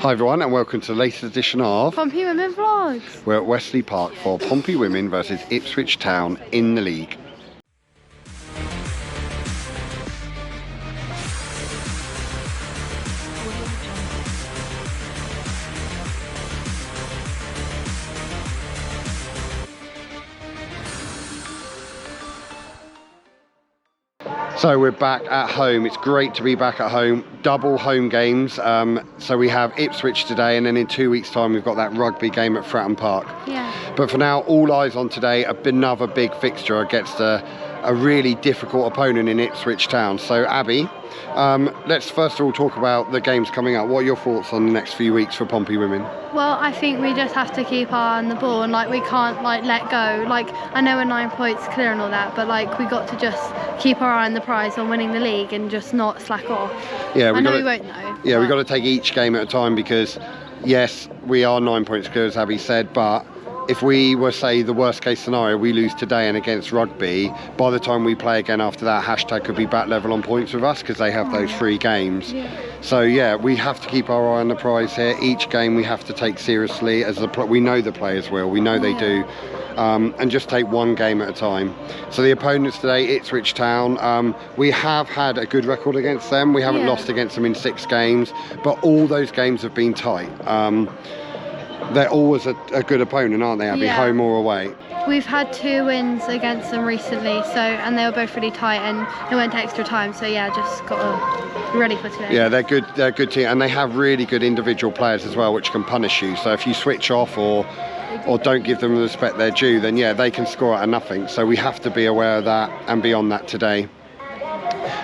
Hi everyone and welcome to the latest edition of Pompey Women Vlogs. We're at Wesley Park for Pompey Women versus Ipswich Town in the league. So we're back at home. It's great to be back at home. Double home games. So we have Ipswich today, and then in 2 weeks' time we've got that rugby game at Fratton Park. Yeah. But for now, all eyes on today. Another big fixture against a really difficult opponent in Ipswich Town. So Abby, let's first of all talk about the games coming up. What are your thoughts on the next few weeks for Pompey Women? Well, I think we just have to keep our eye on the ball and we can't let go. I know we're 9 points clear and all that, but we got to just keep our eye on the prize on winning the league and just not slack off. Yeah, we won't know. Yeah, we've got to take each game at a time because yes, we are 9 points clear as Abby said, but if we were, say, the worst case scenario, we lose today and against rugby, by the time we play again after that, Hashtag could be back level on points with us because they have those 3 games. Yeah. So yeah, we have to keep our eye on the prize here. Each game we have to take seriously, as we know the players will, we know they do, and just take one game at a time. So the opponents today, Ipswich Town, we have had a good record against them. We haven't lost against them in 6 games, but all those games have been tight. They're always a good opponent, aren't they, Abby? Yeah. Home or away? We've had 2 wins against them recently, and they were both really tight, and it went to extra time. So yeah, just got to be ready for today. Yeah, they're good. They're a good team, and they have really good individual players as well, which can punish you. So if you switch off or don't give them the respect they're due, then yeah, they can score out of nothing. So we have to be aware of that and be on that today.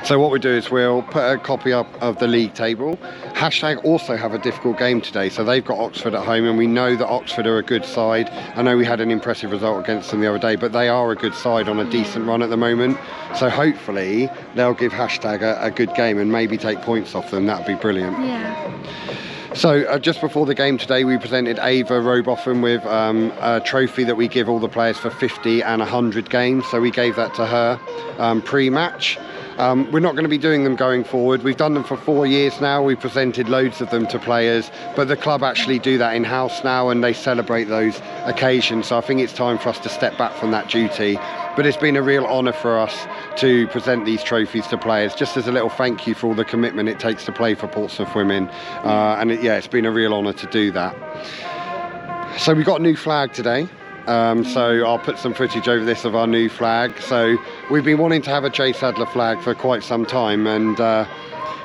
So what we do is we'll put a copy up of the league table. Hashtag also have a difficult game today, so they've got Oxford at home, and we know that Oxford are a good side. I know we had an impressive result against them the other day, but they are a good side on a decent run at the moment. So hopefully they'll give Hashtag a good game and maybe take points off them. That'd be brilliant. Yeah. So just before the game today, we presented Ava Robotham with a trophy that we give all the players for 50 and 100 games. So we gave that to her pre-match. We're not going to be doing them going forward. We've done them for 4 years now. We've presented loads of them to players, but the club actually do that in-house now and they celebrate those occasions. So I think it's time for us to step back from that duty. But it's been a real honour for us to present these trophies to players, just as a little thank you for all the commitment it takes to play for Portsmouth Women. It's been a real honour to do that. So we got a new flag today. So I'll put some footage over this of our new flag. So we've been wanting to have a J Sadler flag for quite some time, and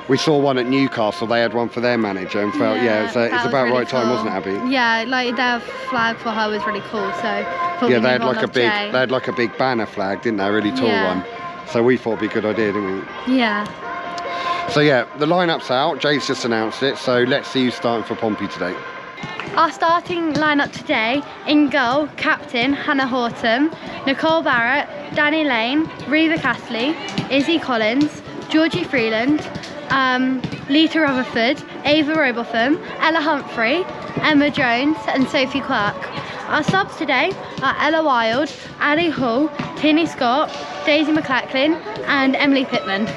we saw one at Newcastle. They had one for their manager and felt it's about really right time, wasn't it, Abby? Yeah, their flag for her was really cool. So yeah, they had like a big banner flag, didn't they? A really tall one. So we thought it'd be a good idea, didn't we? Yeah. So yeah, the lineup's out. Jay's just announced it. So let's see who's starting for Pompey today. Our starting lineup today: in goal, captain Hannah Horton, Nicole Barrett, Danny Lane, Reva Castley, Izzy Collins, Georgie Freeland, Lita Rutherford, Ava Robotham, Ella Humphrey, Emma Jones and Sophie Quirk. Our subs today are Ella Wild, Ali Hall, Tierney Scott, Daisy McLachlan and Emily Pittman.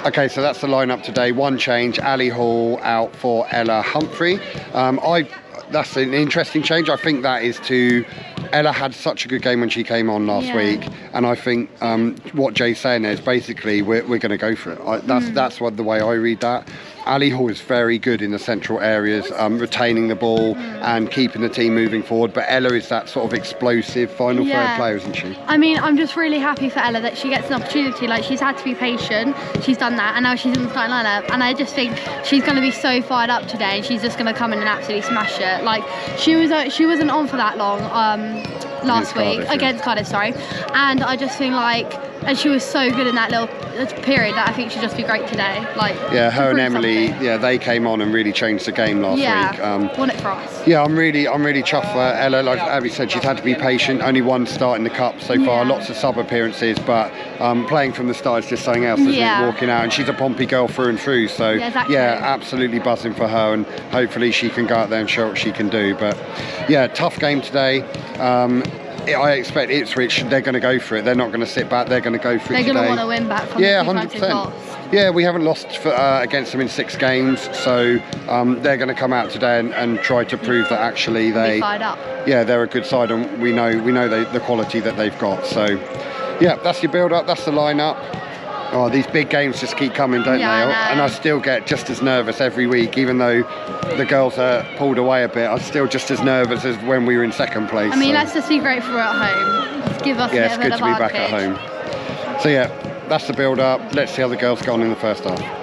Okay, so that's the lineup today. One change, Ali Hall out for Ella Humphrey. That's an interesting change. I think that is to... Ella had such a good game when she came on last week, and I think what Jay's saying is basically we're going to go for it. That's the way I read that. Ali Hall is very good in the central areas, retaining the ball and keeping the team moving forward, but Ella is that sort of explosive final third player, isn't she? I mean, I'm just really happy for Ella that she gets an opportunity. She's had to be patient, she's done that, and now she's in the starting lineup, and I just think she's going to be so fired up today, and she's just going to come in and absolutely smash it. She wasn't on for that long last week against Cardiff, and I just think and she was so good in that little period that I think she'll just be great today. Yeah, her and Emily, they came on and really changed the game last week. Won it for us. Yeah, I'm really chuffed for Ella. Like Abby said, she's had to be patient. Only one start in the cup so far. Lots of sub appearances, but playing from the start is just something else, isn't it? Walking out, and she's a Pompey girl through and through. So absolutely buzzing for her, and hopefully she can go out there and show what she can do. But yeah, tough game today. I expect Ipswich, they're going to go for it. They're not going to sit back. They're going to go for it today. They're going to want to win back from 100%. Yeah, we haven't lost against them in 6 games, so they're going to come out today and try to prove that actually Be fired up. yeah, they're a good side, and we know the quality that they've got. So yeah, that's your build up, that's the lineup. Oh, these big games just keep coming, don't they? And I still get just as nervous every week, even though the girls are pulled away a bit. I'm still just as nervous as when we were in 2nd place. I mean, let's just be grateful we're at home. Just give us a bit of an advantage. Yeah, it's good to be back at home. So yeah, that's the build up. Let's see how the girls go on in the first half.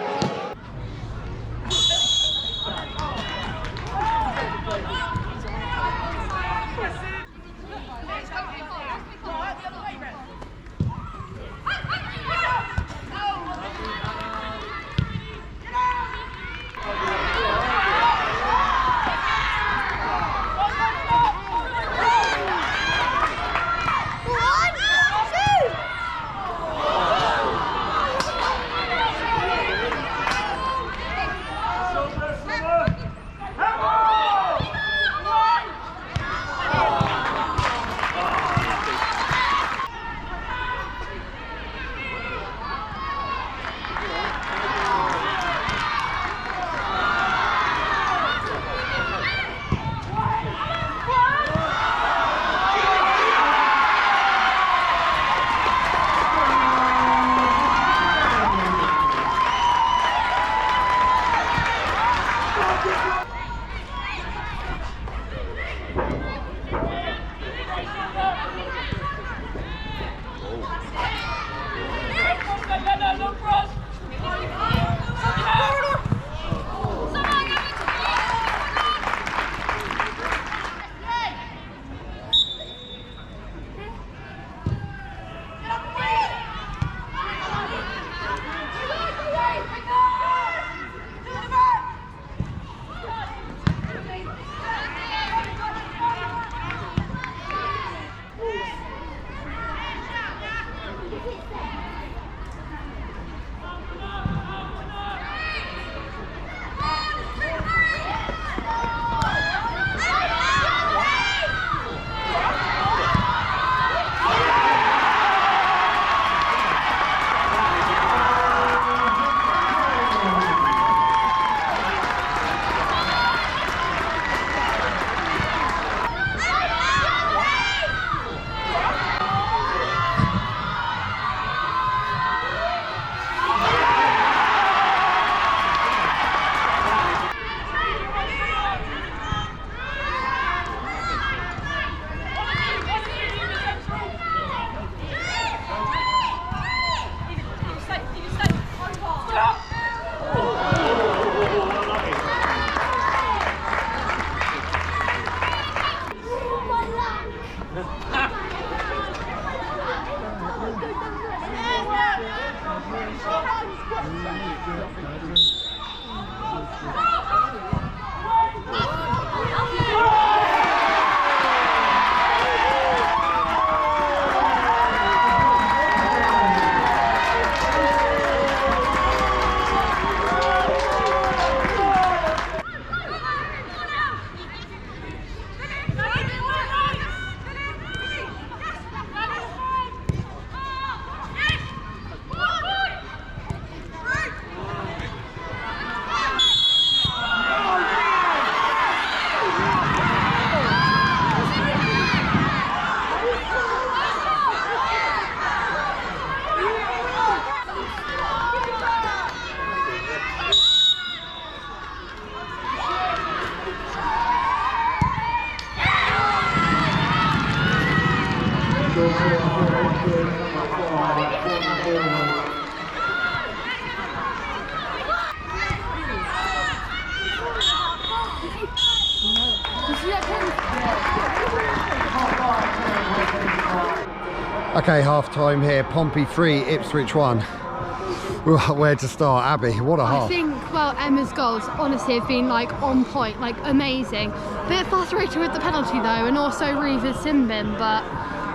Okay, half time here. Pompey 3, Ipswich 1. Where to start? Abby, what a half. I think, well, Emma's goals honestly have been like on point, like amazing. Bit frustrated with the penalty though, and also Reeva's sin bin, but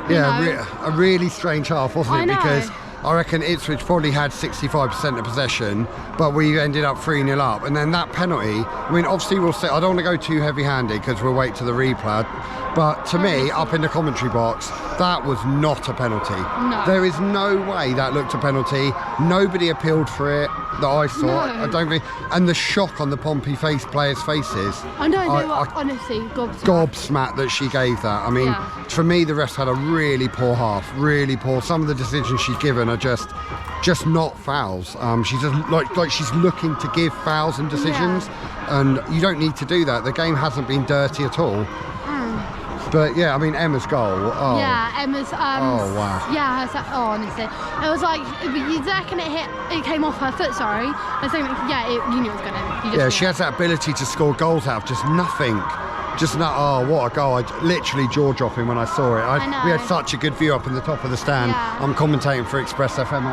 yeah, a really strange half, wasn't it? Because I reckon Ipswich probably had 65% of possession, but we ended up 3-0 up. And then that penalty, I mean, obviously we'll say, I don't want to go too heavy-handed because we'll wait to the replay, but to me, up in the commentary box, that was not a penalty. No. There is no way that looked a penalty. Nobody appealed for it. that I saw. No. I don't think, and the shock on the Pompey players' faces. I know, they were honestly gobsmacked. Gobsmacked that she gave that. I mean, for me, the refs had a really poor half, really poor. Some of the decisions she's given are just not fouls. She's just like she's looking to give fouls and decisions, and you don't need to do that. The game hasn't been dirty at all. But yeah, I mean, Emma's goal. Oh. Yeah, Emma's. Oh wow. Yeah, honestly, it was like the second it came off her foot. Sorry, I was thinking, you knew it was gonna. She has that ability to score goals out of just nothing. Just not. Oh, what a goal! I literally jaw dropping when I saw it. I know. We had such a good view up in the top of the stand. Yeah. I'm commentating for Express FM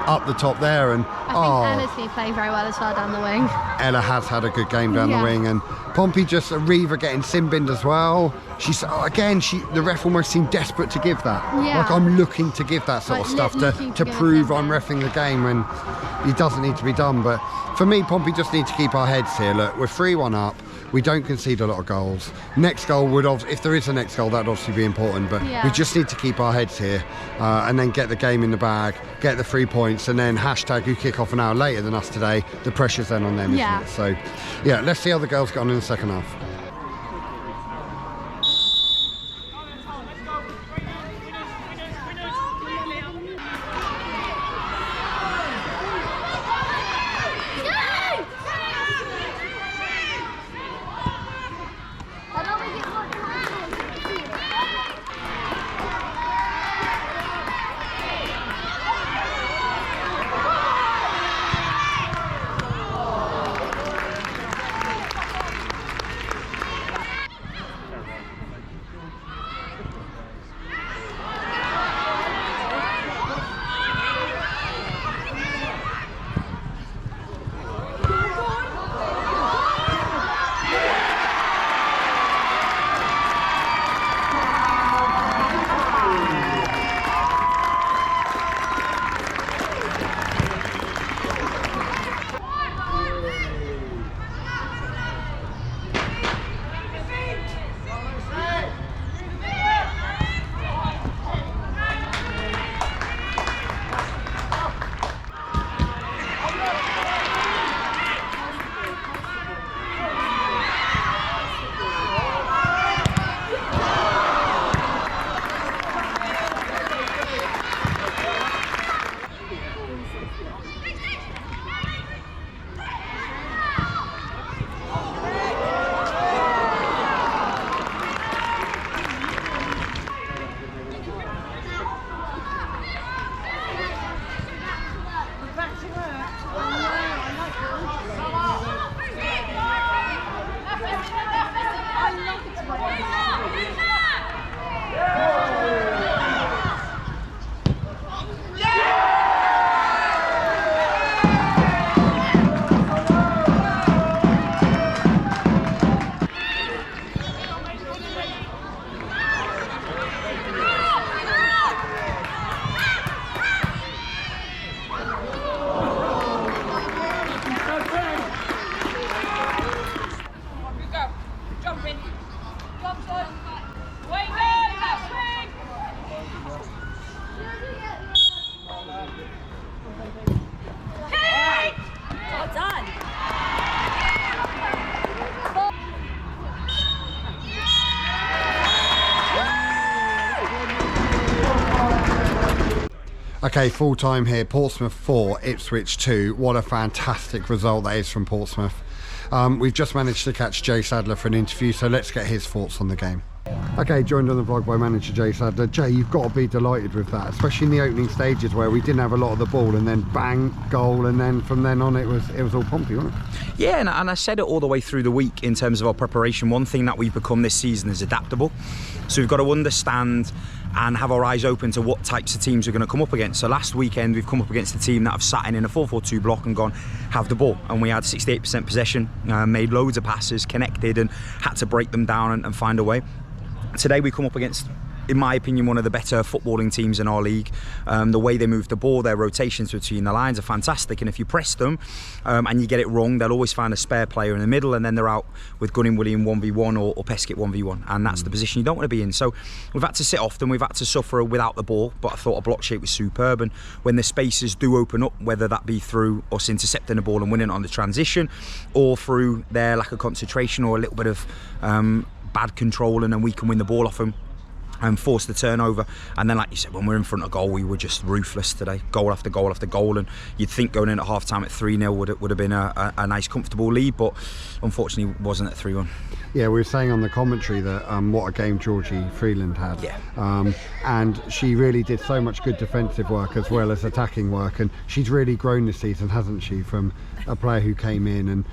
up the top there, and I think Ella's been playing very well as well down the wing. Ella has had a good game down the wing, and Pompey just Reva getting sin-binned as well. She's again, the ref almost seemed desperate to give that. Yeah. Like, I'm looking to give that sort of stuff to prove I'm reffing the game when it doesn't need to be done. But for me, Pompey just need to keep our heads here. Look, we're 3-1 up. We don't concede a lot of goals. Next goal would, if there is a next goal, that'd obviously be important. But we just need to keep our heads here and then get the game in the bag, get the 3 points, and then hashtag who kick off an hour later than us today. The pressure's then on them, isn't it? So, yeah, let's see how the girls get on in the second half. Okay, full time here. Portsmouth 4, Ipswich 2. What a fantastic result that is from Portsmouth. We've just managed to catch Jay Sadler for an interview, so let's get his thoughts on the game. Okay, joined on the vlog by manager Jay Sadler. Jay, you've got to be delighted with that, especially in the opening stages where we didn't have a lot of the ball, and then bang, goal, and then from then on it was all Pompey, wasn't it? Yeah, and I said it all the way through the week in terms of our preparation. One thing that we've become this season is adaptable. So we've got to understand and have our eyes open to what types of teams we're going to come up against. So last weekend we've come up against a team that have sat in a 4-4-2 block and gone, have the ball, and we had 68% possession, made loads of passes, connected, and had to break them down and find a way. Today we come up against in my opinion, one of the better footballing teams in our league. The way they move the ball, their rotations between the lines are fantastic, and if you press them and you get it wrong, they'll always find a spare player in the middle, and then they're out with Gunning William 1v1 or Peskett 1v1, and that's the position you don't want to be in. So we've had to sit often, we've had to suffer without the ball, but I thought our block shape was superb, and when the spaces do open up, whether that be through us intercepting the ball and winning on the transition, or through their lack of concentration or a little bit of bad control, and then we can win the ball off them and force the turnover. And then, like you said, when we're in front of goal, we were just ruthless today, goal after goal after goal, and you'd think going in at half time at 3-0 would have been a nice comfortable lead, but unfortunately it wasn't at 3-1. Yeah, we were saying on the commentary that what a game Georgie Freeland had. Yeah. And she really did so much good defensive work as well as attacking work, and she's really grown this season, hasn't she, from a player who came in and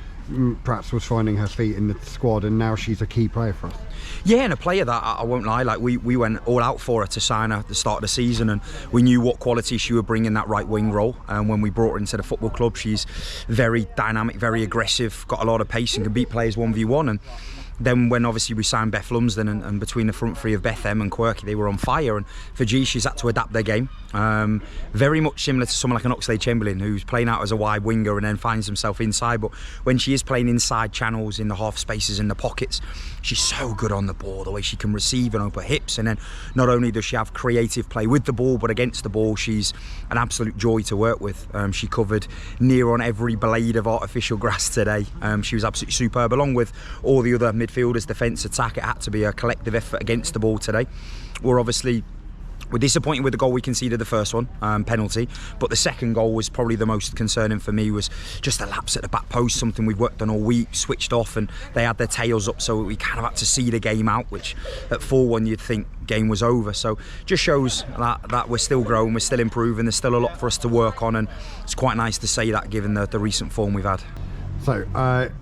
perhaps was finding her feet in the squad, and now she's a key player for us. Yeah, and a player that I won't lie, like we went all out for her to sign her at the start of the season, and we knew what quality she would bring in that right wing role. And when we brought her into the football club, she's very dynamic, very aggressive, got a lot of pace, and can beat players 1v1. And then when obviously we signed Beth Lumsden, and between the front three of Beth, M and Quirky, they were on fire. And for G, she's had to adapt their game. Very much similar to someone like an Oxlade Chamberlain, who's playing out as a wide winger and then finds himself inside. But when she is playing inside channels, in the half spaces, in the pockets, she's so good on the ball, the way she can receive and open hips. And then not only does she have creative play with the ball, but against the ball, she's an absolute joy to work with. She covered near on every blade of artificial grass today. She was absolutely superb, along with all the other midfielders, defence, attack. It had to be a collective effort against the ball today. We're disappointed with the goal we conceded, the first one, penalty, but the second goal was probably the most concerning for me. Was just a lapse at the back post, something we've worked on all week, switched off, and they had their tails up, so we kind of had to see the game out, which at 4-1 you'd think game was over. So just shows that we're still growing, we're still improving, there's still a lot for us to work on, and it's quite nice to say that given the recent form we've had. So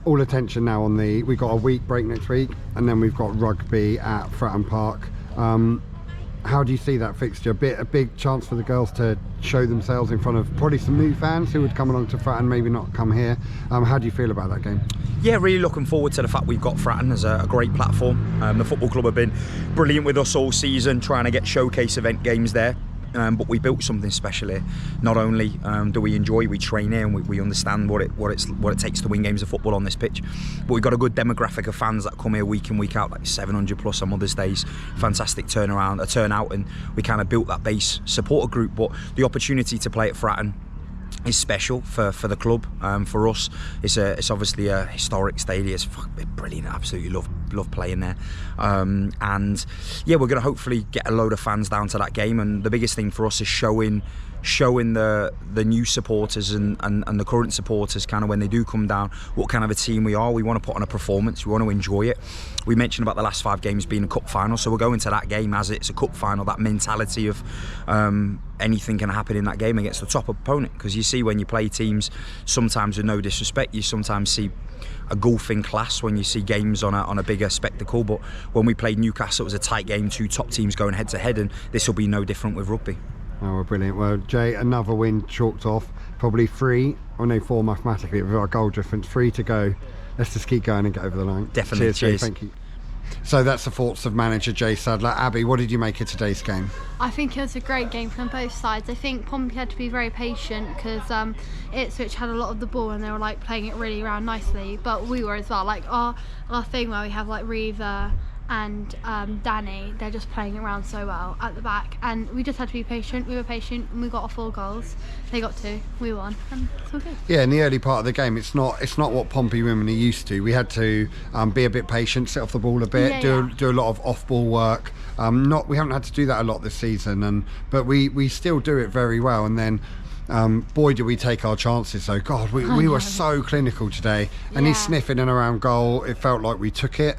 all attention now on we've got a week break next week, and then we've got rugby at Fratton Park. How do you see that fixture? A big chance for the girls to show themselves in front of probably some new fans who would come along to Fratton, maybe not come here. How do you feel about that game? Yeah, really looking forward to the fact we've got Fratton as a great platform. The football club have been brilliant with us all season, trying to get showcase event games there. But we built something special here. Not only do we enjoy, we train here, and we understand what it takes to win games of football on this pitch. But we've got a good demographic of fans that come here week in, week out, like 700 plus on Mother's Days. Fantastic turnout, and we kind of built that base supporter group. But the opportunity to play at Fratton is special for the club. For us, it's obviously a historic stadium. It's brilliant. Absolutely love playing there. And yeah, we're going to hopefully get a load of fans down to that game. And the biggest thing for us is showing the new supporters and the current supporters, kind of when they do come down, what kind of a team we are. We want to put on a performance, we want to enjoy it. We mentioned about the last 5 games being a cup final, so we're going to that game as it's a cup final, that mentality of anything can happen in that game against the top opponent. Because you see when you play teams, sometimes with no disrespect, you sometimes see a golfing class when you see games on a bigger spectacle. But when we played Newcastle, it was a tight game, 2 top teams going head to head, and this will be no different with rugby. Oh, well, brilliant. Well, Jay, another win chalked off. Probably 3, or no, 4 mathematically, with our goal difference. 3 to go. Let's just keep going and get over the line. Definitely. Cheers. Jay, thank you. So that's the thoughts of manager Jay Sadler. Abby, what did you make of today's game? I think it was a great game from both sides. I think Pompey had to be very patient because Ipswich had a lot of the ball and they were like playing it really around nicely, but we were as well. Like our thing where we have like Reva and Danny, they're just playing it around so well at the back, and we just had to be patient. We were patient and we got our 4 goals. They got 2, we won, and it's all good. Yeah, in the early part of the game, it's not what Pompey women are used to. We had to be a bit patient, sit off the ball a bit, do a lot of off-ball work. We haven't had to do that a lot this season, but we still do it very well. And then boy, do we take our chances though. God, we were so clinical today. And he's sniffing in around goal. It felt like we took it.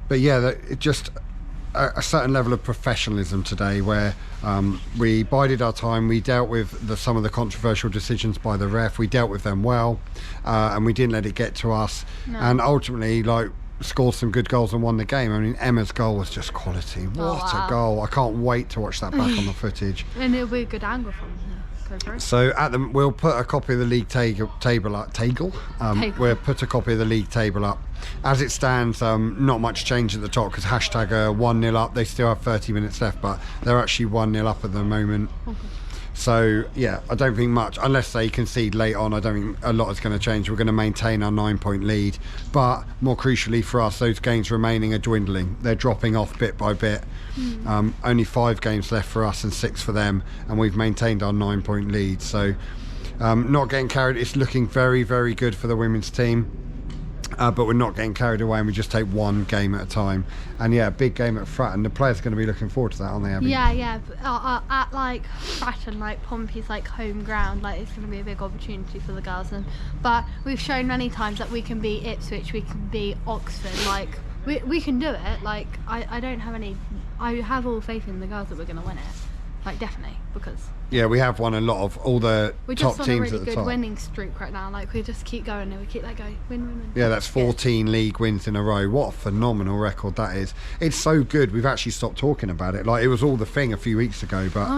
But yeah, it just a certain level of professionalism today where we bided our time. We dealt with some of the controversial decisions by the ref. We dealt with them well, and we didn't let it get to us. No. And ultimately, scored some good goals and won the game. I mean, Emma's goal was just quality. What a goal. I can't wait to watch that back on the footage. And it'll be a good angle from her. Go for it. So we'll put a copy of the league table up. We'll put a copy of the league table up. As it stands, not much change at the top because hashtag are 1-0 up. They still have 30 minutes left, but they're actually 1-0 up at the moment. Okay. So yeah, I don't think much, unless they concede late on, I don't think a lot is going to change. We're going to maintain our 9-point lead, but more crucially for us, those games remaining are dwindling. They're dropping off bit by bit. Only 5 games left for us and 6 for them, and we've maintained our 9-point lead. So not getting carried. It's looking very, very good for the women's team. But we're not getting carried away, and we just take one game at a time. And yeah, big game at Fratton. The players are going to be looking forward to that, aren't they, Abby? Yeah. At like Fratton, like Pompey's like home ground, like it's going to be a big opportunity for the girls. But we've shown many times that we can beat Ipswich, we can beat Oxford. Like we can do it. Like I don't have any. I have all faith in the girls that we're going to win it. Like definitely, because yeah, we have won a lot of all the top teams at the top. We're just on a really good winning streak right now. Like we just keep going and we keep going, win. Yeah, that's 14 league wins in a row. What a phenomenal record that is. It's so good. We've actually stopped talking about it. Like it was all the thing a few weeks ago, but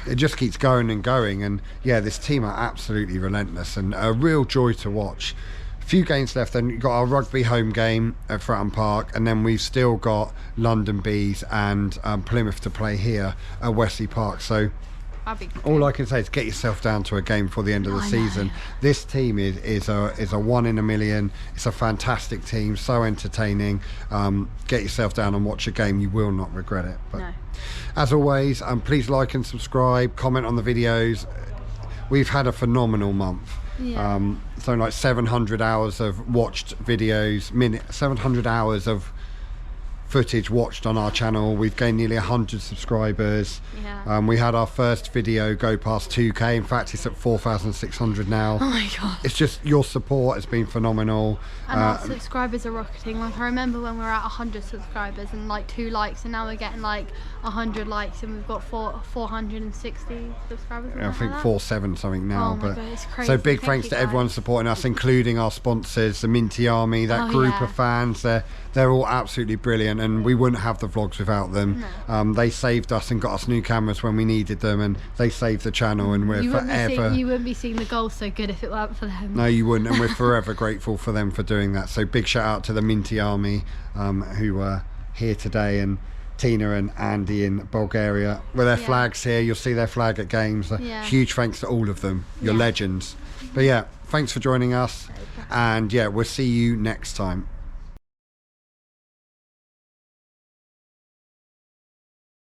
it just keeps going and going. And yeah, this team are absolutely relentless and a real joy to watch. A few games left, then you've got our rugby home game at Fratton Park, and then we've still got London Bees and Plymouth to play here at Wesley Park. So all I can say is get yourself down to a game before the end of the season. This team is a 1 in a million. It's a fantastic team, so entertaining. Get yourself down and watch a game. You will not regret it. But as always, please like and subscribe, comment on the videos. We've had a phenomenal month. So like 700 hours of watched videos, 700 hours of footage watched on our channel. We've gained nearly 100 subscribers. We had our first video go past 2k. In fact, it's at 4,600 now. Oh my god, it's just your support has been phenomenal, and our subscribers are rocketing. Like I remember when we were at 100 subscribers and like 2 likes, and now we're getting like 100 likes and we've got 460 subscribers. I think 47 something now. Oh my god, it's crazy. So big thanks to everyone supporting us, including our sponsors, the Minty Army, that group of fans. They're all absolutely brilliant, and we wouldn't have the vlogs without them. They saved us and got us new cameras when we needed them, and they saved the channel, and we're forever... You wouldn't be seeing the goals so good if it weren't for them. No, you wouldn't, and we're forever grateful for them for doing that. So big shout out to the Minty Army who were here today, and Tina and Andy in Bulgaria with their flags here. You'll see their flag at games. Huge thanks to all of them. You're legends. But yeah, thanks for joining us, and yeah, we'll see you next time.